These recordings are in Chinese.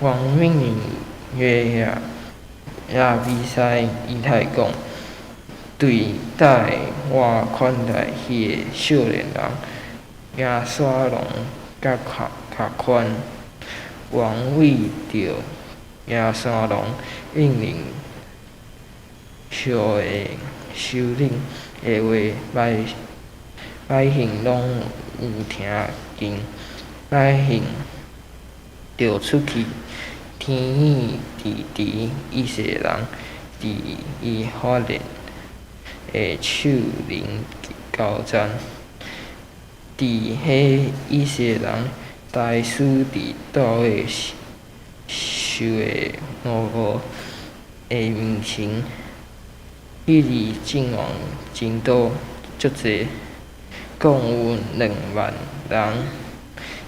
王命令约亚比赛伊太讲，对待我款待迄个少年人亚沙龙甲卡款，王为着亚沙龙命令小个首领的话，百姓拢有听见，百姓就出去天耳伫以色列人伫以法莲的手林交战，伫迄以色列人大使伫倒位受的恶果的面前，彼日阵亡真多足济，共有20000人，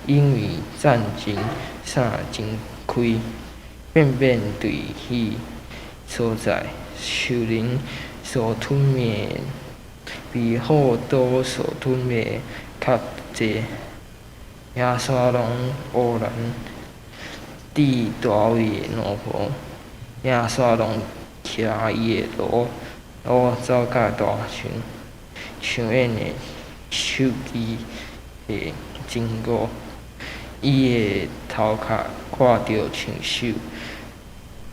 因为战争杀真开，便对迄所在受人所吞灭，比好多所吞灭较济。亚沙龙偶然伫大卫的老婆亚沙龙徛伊的路走到大像演的手机的经过，伊的头壳挂着枪手，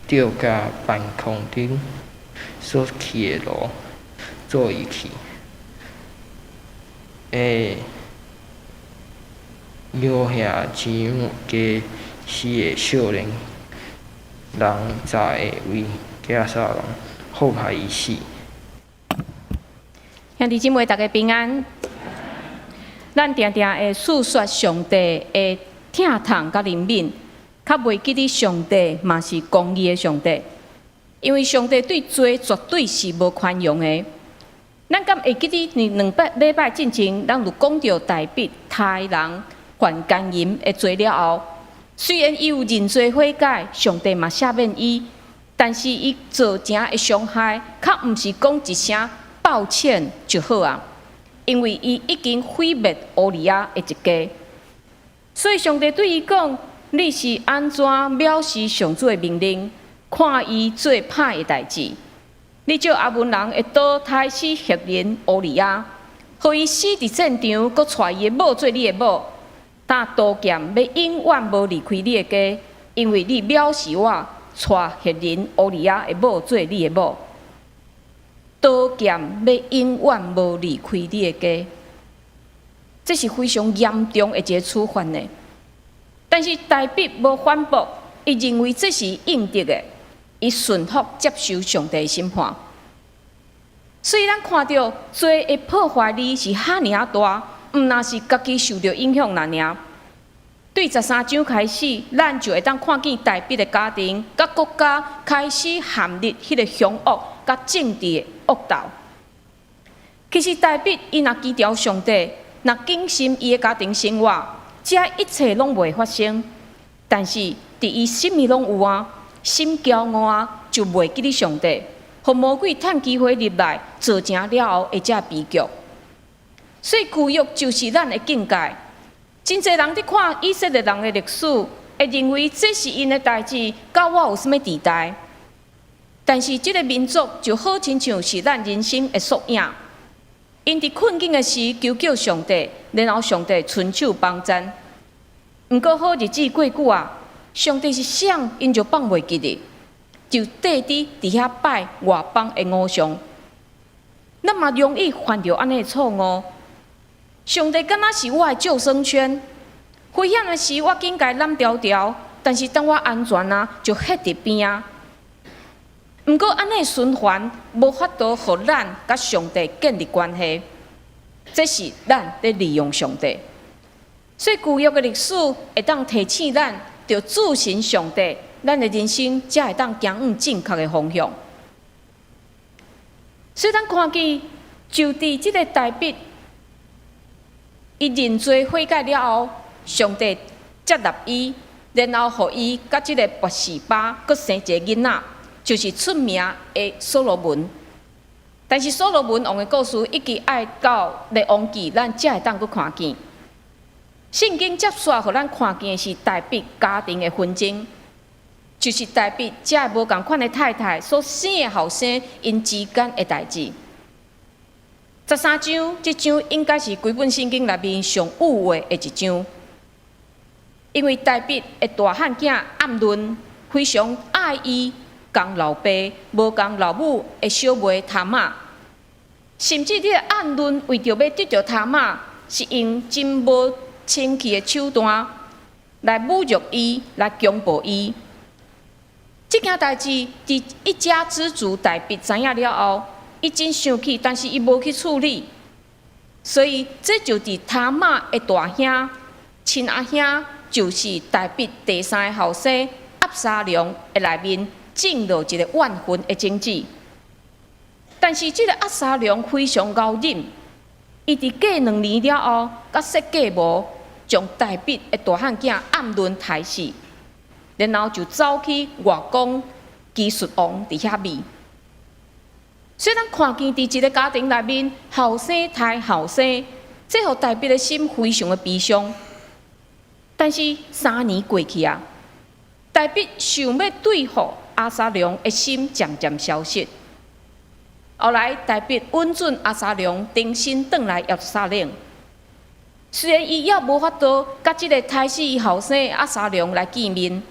吊甲半空顶所去的路做伊去。留下钱家死的少年人才会为亚沙龙祸害伊死。兄弟姊妹，大家平安。咱定定会诉说上帝的疼痛甲怜悯，较袂记得上帝嘛是公义的上帝，因为上帝对罪绝对是无宽容的。咱敢会记得2礼拜之前，咱有讲到大卫杀人犯奸淫的罪了后，虽然伊有认罪悔改，上帝嘛赦免伊，但是伊造成的伤害，较毋是讲一声抱歉就好啊，因为伊已经毁灭乌利亚的一家，所以上帝对伊讲：你是安怎藐视上主的命令，看伊做歹的代志？你叫阿文人会倒胎死血人乌利亚，互伊死伫战场，搁带伊的某做你的某，但刀剑要永远无离开你的家，因为你藐视我，带血人乌利亚的某做你的某。刀剑要永远无离开你的家，这是非常严重的一个处罚呢。但是大卫无反驳，伊认为这是应得的，伊顺服接受上帝的审判。所以咱看到罪的破坏力是遐尔大，毋那是家己受到影响尔。对13章开始，咱就会当看见大卫的家庭、甲国家开始陷入迄个凶恶、甲政治的恶斗。其实大卫伊若记牢上帝，若谨慎伊的家庭生活，这一切拢袂发生。但是伫伊心里拢有啊，心骄傲啊，就袂记得上帝，互魔鬼趁机会入来，造成了后的这悲剧。所以旧约就是咱的境界。真侪人伫看以色列人的历史，会认为这是因的代志，甲我有啥物地带？但是这个民族就好亲像是咱人生的缩影。因伫困境的时求上帝，然后上帝伸手帮咱。毋过好日子过久啊，上帝是想因就放袂记哩，就缀伫遐拜外邦的偶像。咱嘛容易犯着安尼的错误。上帝敢若是我的救生圈，危险的时我紧该揽条条，但是当我安全啊，就迄伫边啊。毋过安尼循环无法度互咱甲上帝建立关系，这是咱咧利用上帝。所以旧约的历史会当提醒咱，着自信上帝，咱的人生才会当行往正确的方向。所以咱看见，就伫即个大卫，伊认罪悔改了后，上帝接纳伊，然后互伊甲即个拔示巴佮生一个囡仔。就是出名的所罗门，但是所罗门王的故事一直爱到列王记，咱才会当去看见。圣经接续互咱看见的是大卫家庭的纷争，就是代表这个无共款的太太所生的后生因之间的代志。13章，这章应该是规本圣经内面上有话的一章，因为代表的大汉囝暗论非常爱伊，共老爸无共老母的小妹塔玛，甚至这个暗论为着要得到塔玛，是用真无清气的手段来侮辱伊，来强暴伊。这件代志，伫一家之主代笔知影了后，伊真生气，但是伊无去处理，所以这就伫他妈的大兄、亲阿兄，就是代笔第三个后生押沙龙的内面，进入一个怨恨的经济。但是这个押沙龙非常高忍，伊伫过2年了后，甲设计无将代笔的大汉囝暗论杀死。然后就走去外公技术王伫遐面，虽然看见伫一个家庭内面后生杀后生，这互代笔的心非常的悲伤。但是3年过去啊，代笔想要对付押沙龙的心渐渐消失。后来代笔允准押沙龙重新转来耶路撒冷，虽然伊也无法度甲即个杀死伊后生押沙龙来见面。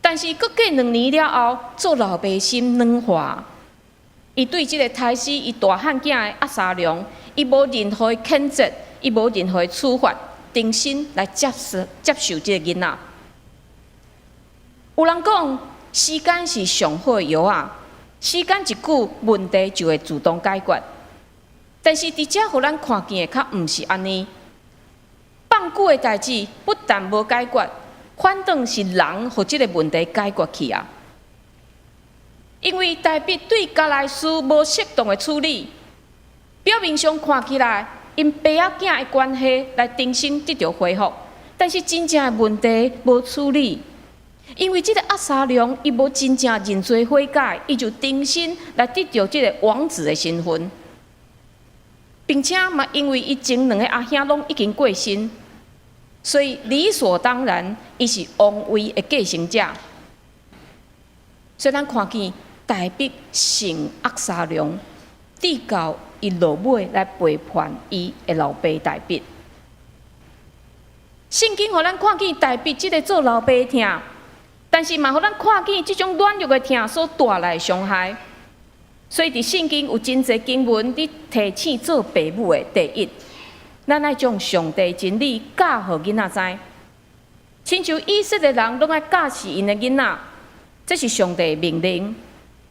但是，搁过2年了后，做老爸心软化。伊对即个杀死伊大汉囝的押沙龙，伊无任何谴责，伊无任何处罚，重新来接受即个囡仔。有人讲，时间是上好的药啊，时间一久，问题就会自动解决。但是，伫遮互咱看见的，较毋是安尼。放久的代志，不但无解决。反倒是人互即个问题解决去啊！因为代笔对家内事无适当的处理，表面上看起来因爸仔囝的关系来重新得到恢复，但是真正的问题无处理。因为即个押沙龙伊无真正认罪悔改，伊就重新来得到即个王子的身份，并且嘛，因为伊前2个阿兄拢已经过身。所以理所当然，伊是王位的继承者。所以咱看见代笔成押沙龙，直到伊落尾来背叛伊的老爸代笔。圣经互咱看见代笔即个做老爸疼，但是嘛互咱看见即种软弱的疼所带来的伤害。所以伫圣经有真侪经文，伫提醒做爸母的第一。咱爱将上帝真理教互囡仔知，亲像以色列人拢爱教示因的囡仔，这是上帝的命令。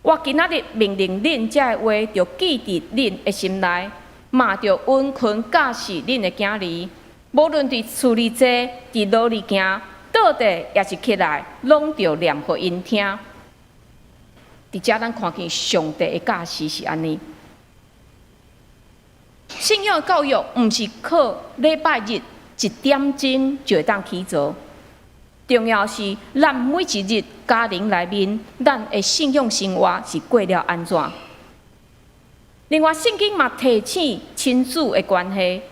我今仔日命令恁这个话，就记伫恁的心内，嘛着温存教示恁的囝儿。无论伫厝里坐，伫路里行，倒地也是起来，拢着念互因听。伫遮咱看见上帝的教示是安尼。信仰教育毋是靠礼拜日1点钟就会当起做，重要是咱每一日家庭内面，咱的信仰生活是过了安怎。另外，圣经嘛提醒亲子的关系，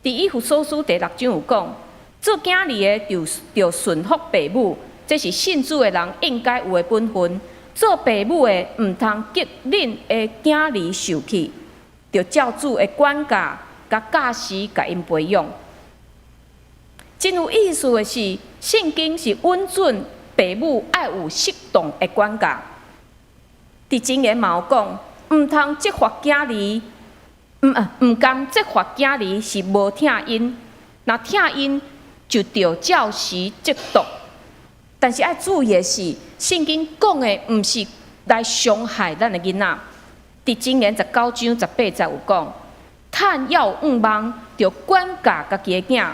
伫以弗所书第6章有讲，做囝儿的就顺服爸母，这是信主的人应该有的本分。做爸母的毋通激恁的囝儿受气。着照主的管教、甲教示、甲因培养。真有意思的是，圣经是允准爸母爱有适当的管教。伫箴言嘛有讲，毋通责罚囝儿，毋甘责罚囝儿是无疼因，若疼因就着照实责罚。但是爱注意的是，圣经讲的毋是来伤害咱的囡仔。伫箴言19章18节有讲，趁要有望，着管教家己的囝，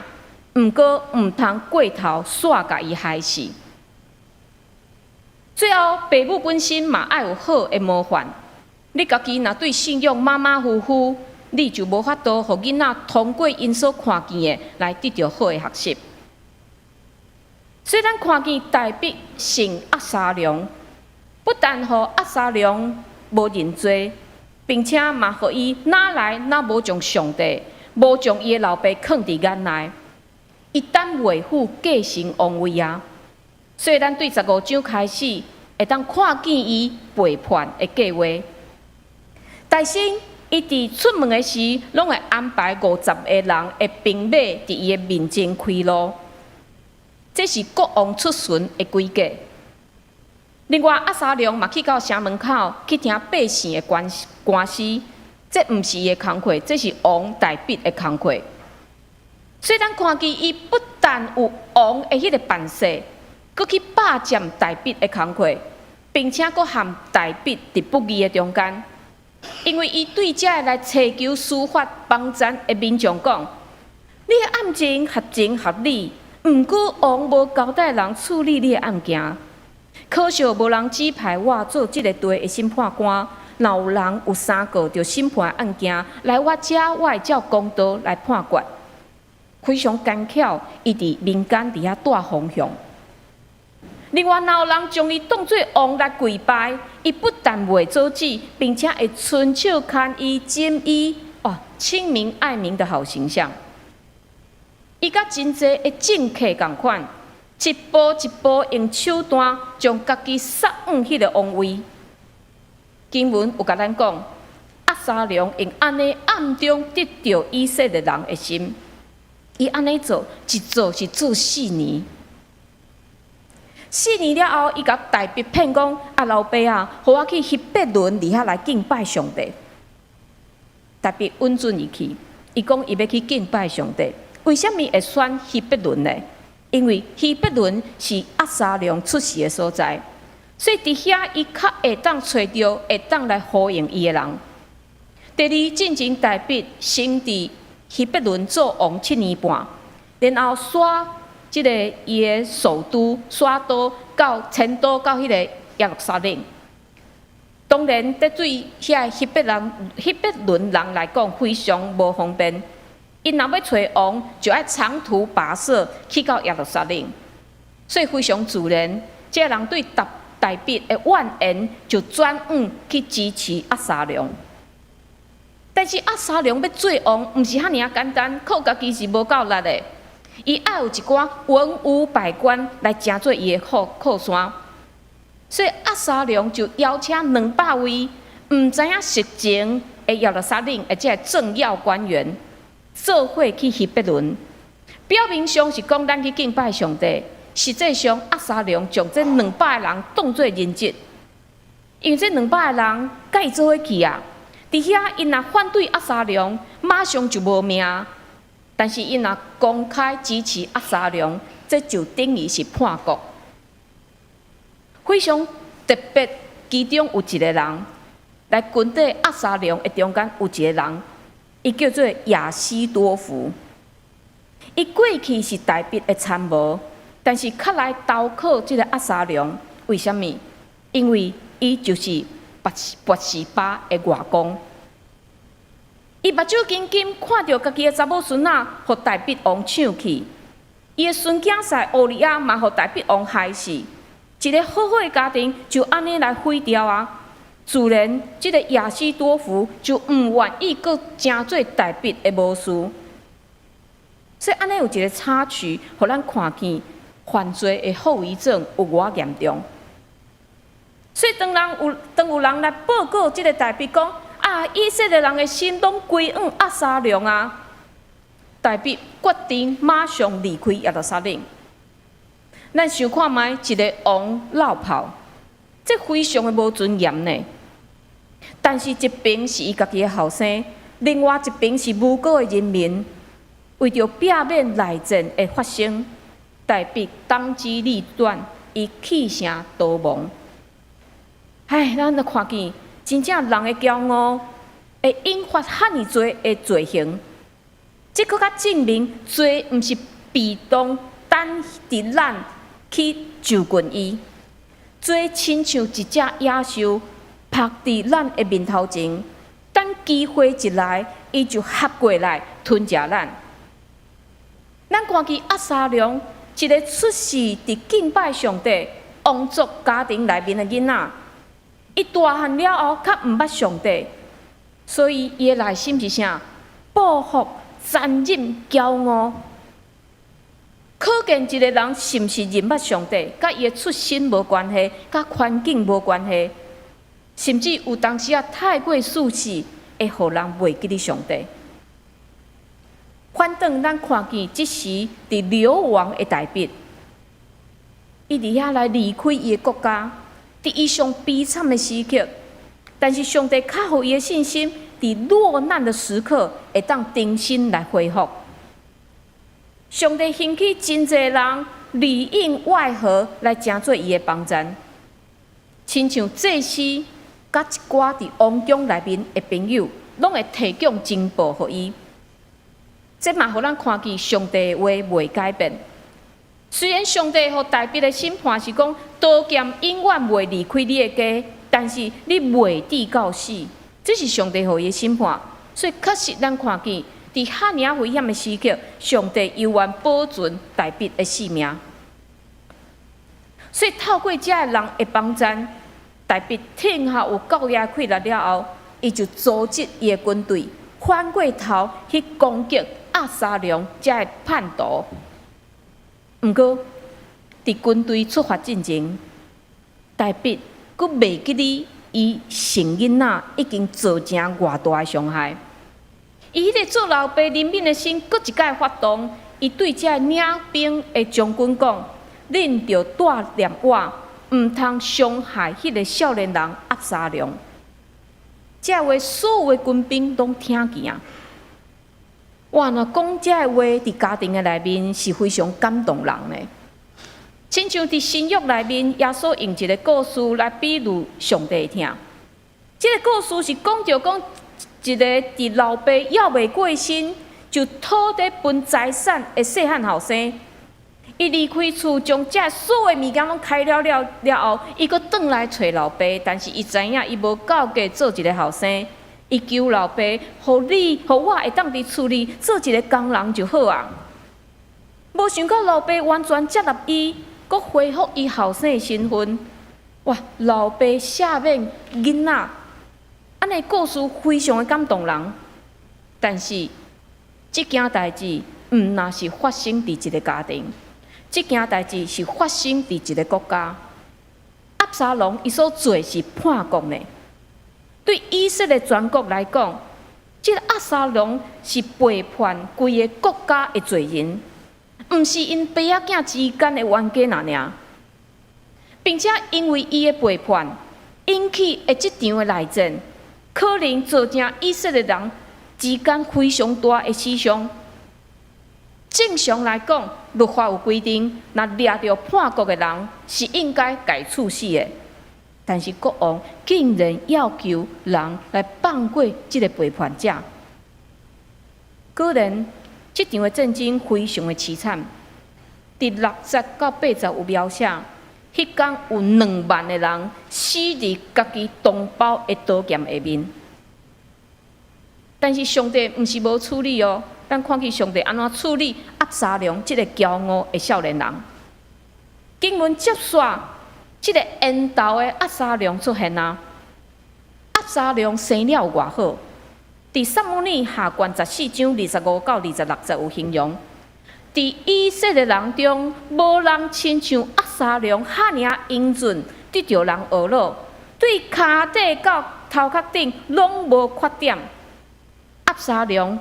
毋过毋通过头煞甲伊害死。最后，爸母本身嘛爱有好的模范。你家己若对信仰马马虎虎，你就无法度互囡仔通过因所看见的来得到好的学习。虽然看见代笔成押沙龙，不但互押沙龙无认罪。并且嘛，互伊哪来哪无将上帝，无将伊的老爸放伫眼内，一旦维护继承王位啊！所以咱对15章开始，会当看见伊背叛的计划。大神伊伫出门的时，拢会安排50个人的兵马伫伊的面前开路，这是国王出巡的规矩。另外，押沙龙嘛去到城门口去听百姓的官司，这毋是伊的工课，这是王大必的工课。所以咱看见伊不但有王的迄个办事，佮去霸占大必的工课，并且佮含大必伫不义的中间。因为伊对遮来寻求司法帮咱的民众讲，你的案情合情合理，毋过王无交代人处理你的案件。可惜无人指派我做即个队的审判官，若有人有3个着审判案件来我遮，我会照公道来判决。非常干巧，伊伫民间伫遐带风向。另外，若有人将伊当作王来跪拜，伊不但袂阻止，并且会伸手牵伊、จิ้伊，亲民爱民的好形象。伊甲真济的政客共款。一步一步用手段将家己杀往迄个王位。经文有甲咱讲，押沙龙用安尼暗中得到以色列人的心。伊安尼做，一做是做4年。4年了后，伊甲大必骗讲：老爸啊，互我去希伯伦伫遐来敬拜上帝。大必允准伊去，伊讲伊要去敬拜上帝。为什么会选希伯伦呢？因为希伯伦是押沙龙出世的所在，所以伫遐伊较会当找到会当来呼应伊的人。第二，进前大必先伫希伯伦做王7年半，然后刷即个伊的首都刷都迁都到迄个耶路撒冷。当然，这对遐希伯伦人来讲非常无方便。因若要找王，就要长途跋涉去到耶路撒冷，所以非常自然，这人对大必的怨言就转往去支持押沙龙。但是押沙龙要做王，毋是遐尔简单，靠家己是无够力的，伊爱有一寡文武百官来成做伊的靠山。所以押沙龙就邀请200位毋知影实情的耶路撒冷的这政要官员。做伙去希伯伦，表面上是讲咱去敬拜上帝，实际上押沙龙将这200个人当作人质，因为这200个人甲伊做伙去啊。伫遐因若反对押沙龙，马上就无命；但是因若公开支持押沙龙，这就等于是叛国。非常特别，其中有一个人来军队押沙龙的中间有一个人。伊叫做亚西多夫，伊过去是大必的参谋，但是较来投靠这个押沙龙。为什么？因为伊就是拔示巴的外公。伊目睭金金看到家己的查某孙仔，互大必王抢去；伊的孙囝婿乌利亚嘛，互大必王害死。一个好好的家庭就安尼来毁掉啊！自然，这个亚西多夫就毋愿意搁成做大必的谋士，所以安尼有一个插曲，互咱看见犯罪的后遗症有偌严重。所以当有人来报告这个大必讲以色列人的心拢归往押沙龙啊，大必决定马上离开耶路撒冷。咱想看卖一个王落跑。这非常的无尊严呢。但是一边是伊家己的后生，另外一边是无辜的人民，为着避免内战的发生，大必当机立断，伊弃城逃亡。咱就看见真正人的骄傲会引发遐尼多的罪行。这搁较证明罪毋是被动等伫咱去就近伊。做亲像一只野兽，拍伫咱的面头前，等机会一来，伊就合过来吞食咱。咱看见押沙龙，一个出世伫敬拜上帝、王族家庭内面的囡仔，伊大汉了后，较毋捌上帝，所以伊的内心是啥？报复、残忍、骄傲。可见一个人是毋是认捌上帝，甲伊的出身无关系，甲环境无关系，甚至有当时太过舒适，会互人袂记得上帝。反正咱看见即时伫流亡的大笔，伊伫遐来离开伊的国家，伫伊上悲惨的时刻，但是上帝较互伊的信心，伫落难的时刻会当重新来恢复。上帝兴起真侪人里应外合来成做伊的帮衬，亲像祭司甲一寡伫王宫内面的朋友，拢会提供情报互伊。这嘛，互咱看见上帝的话袂改变。虽然上帝互大笔的审判是讲刀剑永远袂离开你的家，但是你袂抵到死，这是上帝互伊的审判。所以确实咱看见。伫遐尔危险的时刻，上帝犹原保存大笔的性命。所以透过这个人的帮衬，大笔天下有够压溃了了后，伊就组织伊的军队，反过头去攻击押沙龙这个叛徒。毋过，伫军队出发进前，大笔佫袂记得伊成囡仔已经造成偌大的伤害。伊迄个做老爸怜悯的心，搁一摆发动。伊对这个领兵的将军讲：“恁着带念我，毋通伤害迄个少年人押沙龙。”这话所有的军兵拢听见啊！哇，若讲这话伫家庭的内面是非常感动人的。亲像伫新约内面，耶稣用一个故事来比喻上帝听。这个故事是讲着讲。一个伫老爸要袂过身，就讨得分财产的细汉后生，伊离开厝，将这所有物件拢开了后，伊阁转来找老爸，但是伊知影伊无够格做一个后生，伊求老爸，互我会当伫厝里做一个工人就好啊。无想到老爸完全接纳伊，阁恢复伊后生的身份。哇！老爸赦免囡仔。安尼故事非常的感动人，但是这件代志毋那是发生伫一个家庭，这件代志是发生伫一个国家。押沙龙伊所做是叛国的，对以色列全国来讲，这个押沙龙是背叛规个国家的罪人，毋是因爸仔囝之间的冤家尔，并且因为伊的背叛，引起的这场的内战。可能造成以色列人之间非常大的死伤。正常来讲，律法有规定，若掠到叛国的人是应该该处死的。但是国王竟然要求人来放过这个背叛者，果然，这场的战争非常的凄惨。伫60到80有描写。迄天有2万的人死伫家己同胞的刀剑下面，但是上帝毋是无处理哦。咱看见上帝安怎处理押沙龙这个骄傲的少年人，经文接续这个缘投的押沙龙出现啊。押沙龙生了偌好，伫撒母耳下卷14章25到26节有形容。伫以色列人中，无人亲像押沙龙遐尔英俊，得着人学乐，对骹底到头壳顶拢无缺点。押沙龙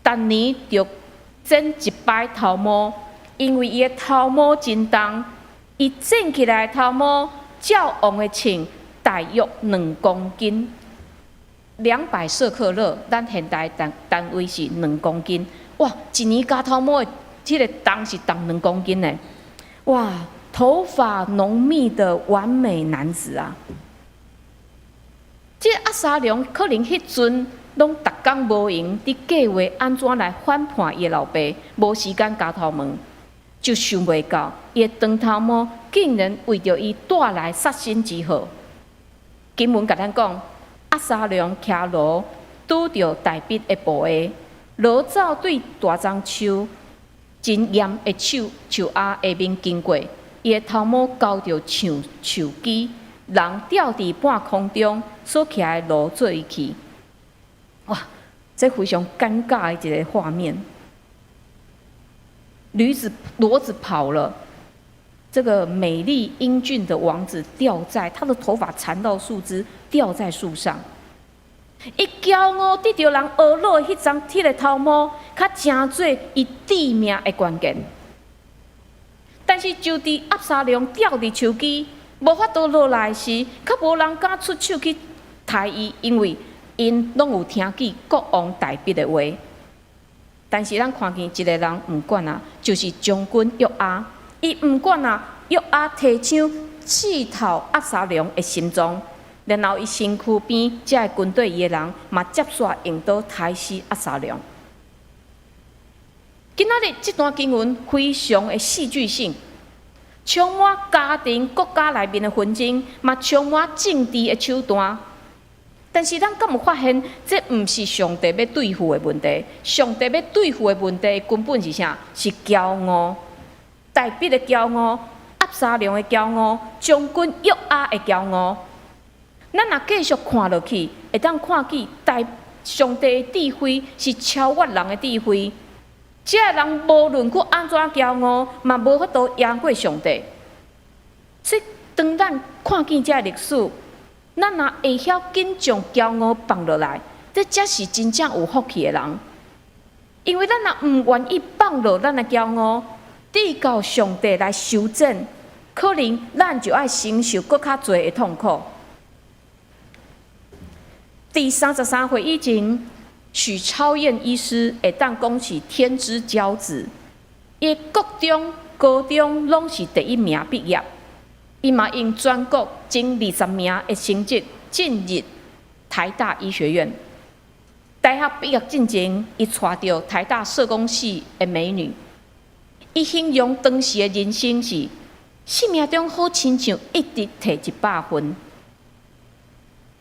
逐年着剪一摆头毛，因为伊的头毛真重，伊剪起来的头毛照王的称大约2公斤，200舍克勒，咱现代单位是2公斤。哇，一年加头毛的。这个重是重2公斤呢，哇！头发浓密的完美男子啊！这押沙龙可能迄阵拢逐工无闲，伫计划安怎来反叛伊的老爸，无时间加头毛，就想袂到伊的长头毛竟然为着伊带来杀身之祸。经文甲咱讲，押沙龙骑骡拄着大笔的步下，骡走对大樟树。真严的树丫下面经过，伊的头毛交着树枝，人吊伫半空中，所骑的骡做伊去。哇，这非常尴尬的一个画面。骡子跑了，这个美丽英俊的王子掉在他的头发缠到树枝，掉在树上。伊骄傲得到人学落迄张铁的头毛，较正做伊致命的关键。但是就伫押沙龙吊伫树枝，无法度落来时，较无人敢出手去抬伊，因为因拢有听见国王大笔的话。但是咱看见一个人唔管啊，就是将军约押，伊唔管啊，约押提枪刺透押沙龙的心脏。然后，伊身躯边这个军队伊的人嘛接续用刀杀死押沙龙。今仔日这段经文非常的戏剧性，充满家庭、国家内面的纷争，嘛充满政治的手段。但是，咱敢有发现，这毋是上帝要对付的问题？上帝要对付的问题根本是啥？是骄傲，大笔的骄傲，押沙龙的骄傲，将军约押的骄傲。咱若继续看落去，会当看见上帝的智慧是超越人的智慧。这个人无论佮安怎骄傲，嘛无法度赢过上帝。所以，当咱看见这历史，咱若会晓紧将骄傲放落来，这才是真正有福气的人。因为咱若唔愿意放落咱的骄傲，递到上帝来修正，可能咱就要承受更较多的痛苦。第33回以前，许超燕医师会当讲是天之骄子，伊国中、高中拢是第1名毕业，伊嘛用全国前20名的成绩进入台大医学院。大学毕业进前，伊娶到台大社工系的美女，伊形容当时的人生是生命中好亲像一直摕100分。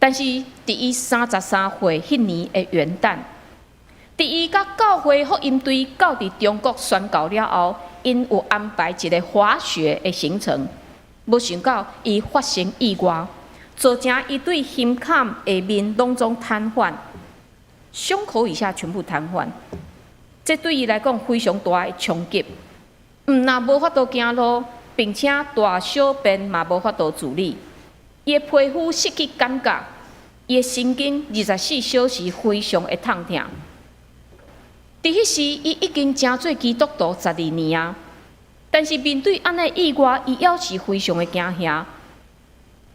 但是，伫伊33岁迄年的元旦，伫伊甲教会福音队到伫中国宣教了后，因有安排一个滑雪的行程，无想到伊发生意外，造成伊对胸坎下面拢总瘫痪，胸口以下全部瘫痪。这对伊来讲非常大的冲击，但无法度行路，并且大小便嘛无法度自理。伊的皮肤失去感觉，伊的神经24小时非常的痛痛。伫迄时，伊已经真做基督徒12年啊，但是面对安尼意外，伊还是非常的惊吓。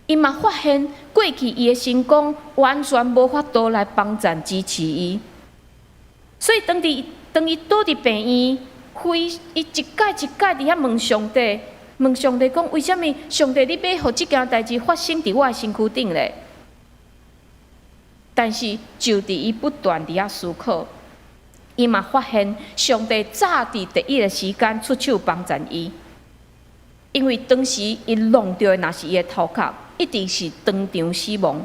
伊嘛发现过去伊的成功完全无法度来帮助支持伊，所以当伊倒伫病院，伊一届伫遐问上帝。问上帝讲：为什么上帝你要互即件代志发生伫我的身躯顶咧？但是就伫伊不断伫遐思考，伊嘛发现上帝早伫第一个时间出手帮助伊，因为当时伊弄到的若是伊的头壳，一定是当场死亡。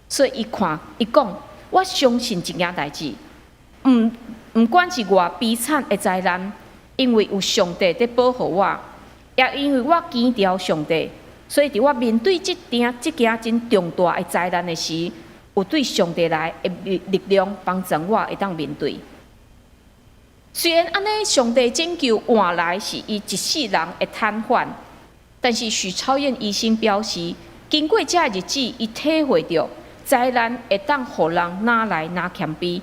所以伊讲，我相信一件代志，毋管是偌悲惨的灾难，因为有上帝在保护我。也因为我坚调上帝，所以伫我面对即件真重大的灾难的时，有对上帝来的力量帮助我会当面对。虽然安尼，上帝拯救换来是伊一世人的瘫痪，但是许超燕医生表示，经过这日子，伊体会到灾难会当互人哪来哪谦卑。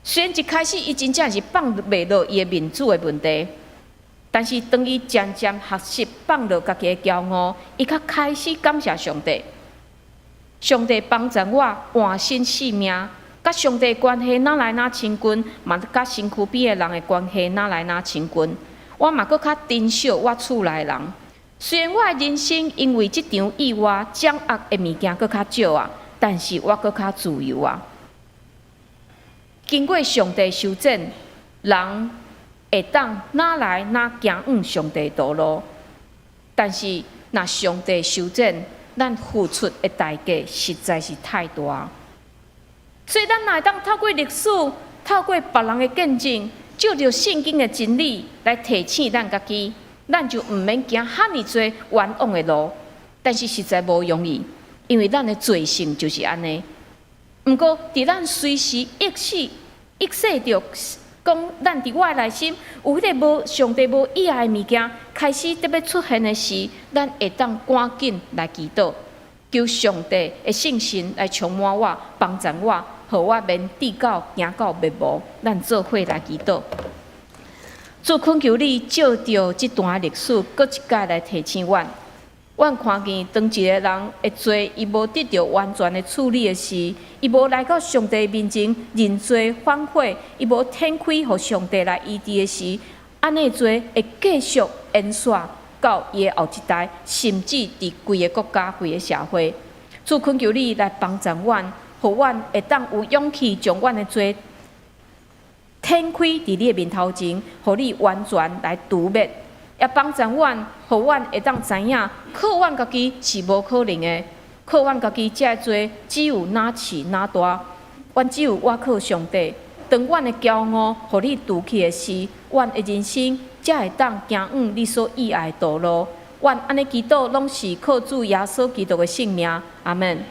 虽然一开始伊真正是放袂落伊的面子的问题。但是，当伊渐渐学习放落家己的骄傲，伊较开始感谢上帝。上帝帮助我换新性命，甲上帝关系哪来哪亲近，嘛甲身躯边的人的关系哪来哪亲近。我嘛搁较珍惜我厝内人。虽然我的人生因为即场意外掌握的物件搁较少啊，但是我搁较自由啊。经过上帝修正，人会当哪来哪行往上帝道路，但是若上帝修正，咱付出的代价实在是太大。所以咱若会当透过历史、透过别人的见证，照着圣经的真理来提醒咱家己，咱就毋免行遐尼多冤枉的路。但是实在无容易，因为咱的罪性就是安尼。毋过，伫咱随时意识着讲咱伫我的内心有迄个无上帝无意爱的物件，开始特别出现的时，咱会当赶紧来祈祷，求上帝的圣神来充满我，帮助我，互我免跌到行到灭亡。咱做伙来祈祷。主恳求你照着这段历史，搁一届来提醒阮。阮看见当一个人会做伊无得到完全的处理的时，伊无来到上帝面前认罪反悔，伊无展开互上帝来医治的时，安尼做会继续延续到伊的后一代，甚至伫规个国家、规个社会。主恳求你来帮助阮，互阮会当有勇气将阮的罪展开伫你的面头前，互你完全来除灭。也帮助阮，互阮会当知影，靠阮家己是无可能的，靠阮家己才会做，只有哪饲哪大。阮只有倚靠上帝。当阮的骄傲互你除去的时，阮的人生才会当行往你所喜爱的道路。阮安尼祈祷，拢是靠主耶稣基督的圣名，阿门。